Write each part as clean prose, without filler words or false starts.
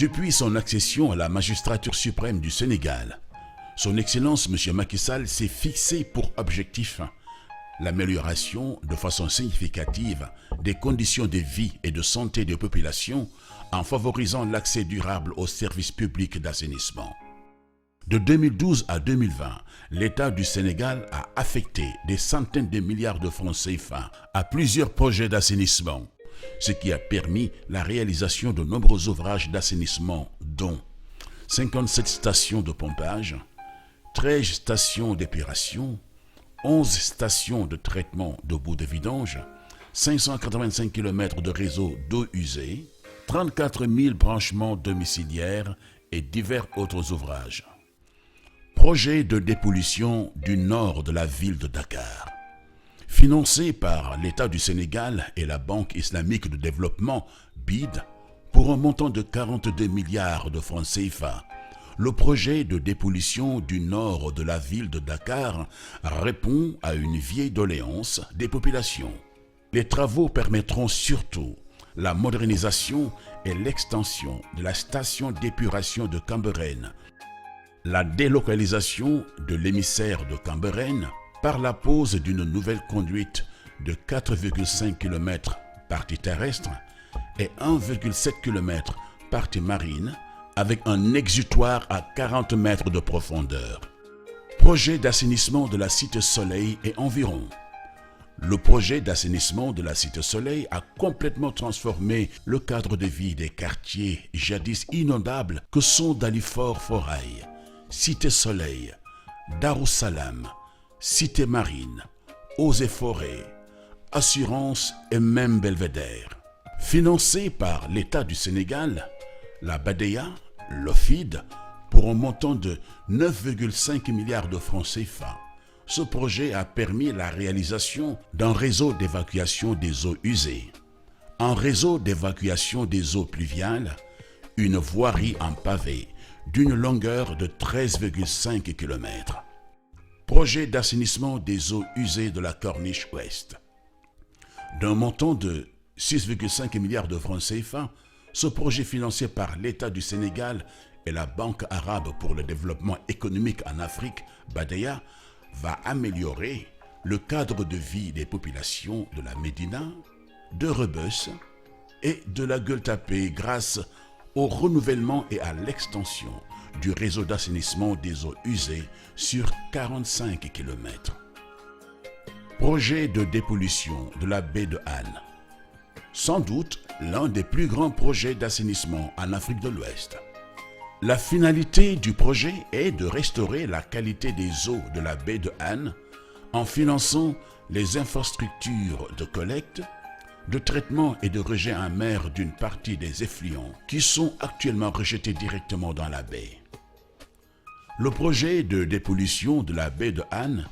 Depuis son accession à la magistrature suprême du Sénégal, son Excellence M. Macky Sall s'est fixé pour objectif l'amélioration de façon significative des conditions de vie et de santé des populations en favorisant l'accès durable aux services publics d'assainissement. De 2012 à 2020, l'État du Sénégal a affecté des centaines de milliards de francs CFA à plusieurs projets d'assainissement, ce qui a permis la réalisation de nombreux ouvrages d'assainissement dont 57 stations de pompage, 13 stations d'épuration, 11 stations de traitement de boues de vidange, 585 km de réseau d'eau usée, 34 000 branchements domiciliaires et divers autres ouvrages. Projet de dépollution du nord de la ville de Dakar. Financé par l'État du Sénégal et la Banque islamique de développement, BID, pour un montant de 42 milliards de francs CFA, le projet de dépollution du nord de la ville de Dakar répond à une vieille doléance des populations. Les travaux permettront surtout la modernisation et l'extension de la station d'épuration de Cambérène, la délocalisation de l'émissaire de Cambérène par la pose d'une nouvelle conduite de 4,5 km partie terrestre et 1,7 km partie marine avec un exutoire à 40 mètres de profondeur. Projet d'assainissement de la Cité Soleil et environ. Le projet d'assainissement de la Cité Soleil a complètement transformé le cadre de vie des quartiers jadis inondables que sont Dalifort Forail, Cité Soleil, Darussalam, Cité Marine, Eaux et Forêts, Assurance et même Belvédère. Financé par l'État du Sénégal, la BADEA, l'OFID, pour un montant de 9,5 milliards de francs CFA. Ce projet a permis la réalisation d'un réseau d'évacuation des eaux usées, un réseau d'évacuation des eaux pluviales, une voirie en pavé d'une longueur de 13,5 km. Projet d'assainissement des eaux usées de la Corniche Ouest. D'un montant de 6,5 milliards de francs CFA, ce projet financé par l'État du Sénégal et la Banque arabe pour le développement économique en Afrique, BADEA, va améliorer le cadre de vie des populations de la Médina, de Rebeuss et de la Gueule-Tapée grâce au renouvellement et à l'extension du réseau d'assainissement des eaux usées sur 45 km. Projet de dépollution de la baie de Han. Sans doute l'un des plus grands projets d'assainissement en Afrique de l'Ouest. La finalité du projet est de restaurer la qualité des eaux de la baie de Han en finançant les infrastructures de collecte, de traitement et de rejet en mer d'une partie des effluents qui sont actuellement rejetés directement dans la baie. Le projet de dépollution de la baie de Han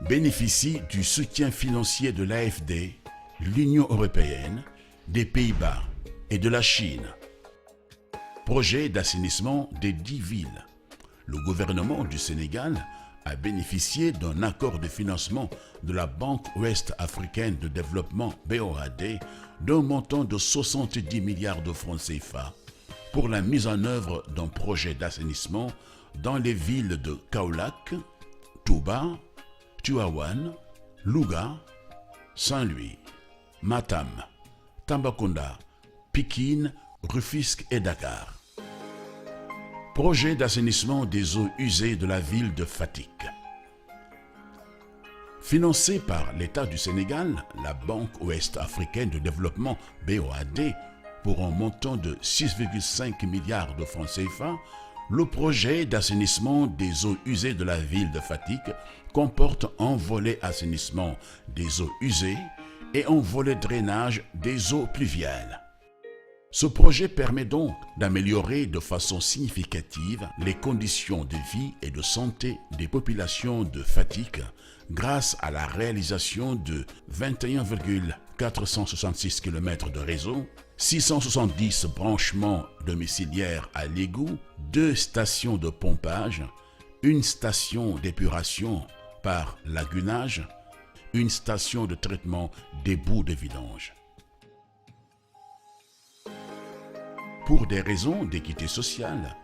bénéficie du soutien financier de l'AFD, l'Union européenne, des Pays-Bas et de la Chine. Projet d'assainissement des 10 villes. Le gouvernement du Sénégal a bénéficié d'un accord de financement de la Banque ouest-africaine de développement BOAD d'un montant de 70 milliards de francs CFA pour la mise en œuvre d'un projet d'assainissement dans les villes de Kaolack, Touba, Tivaouane, Louga, Saint-Louis, Matam, Tambacounda, Pikine, Rufisque et Dakar. Projet d'assainissement des eaux usées de la ville de Fatick. Financé par l'État du Sénégal, la Banque ouest-africaine de développement BOAD pour un montant de 6,5 milliards de francs CFA, le projet d'assainissement des eaux usées de la ville de Fatick comporte un volet assainissement des eaux usées et un volet drainage des eaux pluviales. Ce projet permet donc d'améliorer de façon significative les conditions de vie et de santé des populations de Fatick grâce à la réalisation de 21,466 km de réseau, 670 branchements domiciliaires à l'égout, 2 stations de pompage, une station d'épuration par lagunage, une station de traitement des boues de vidange. Pour des raisons d'équité sociale,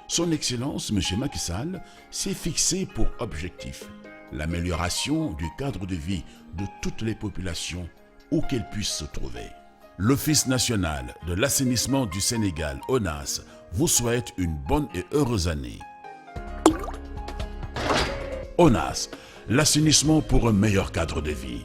son Excellence M. Macky Sall s'est fixé pour objectif l'amélioration du cadre de vie de toutes les populations où qu'elles puissent se trouver. L'Office national de l'assainissement du Sénégal, ONAS, vous souhaite une bonne et heureuse année. ONAS, l'assainissement pour un meilleur cadre de vie.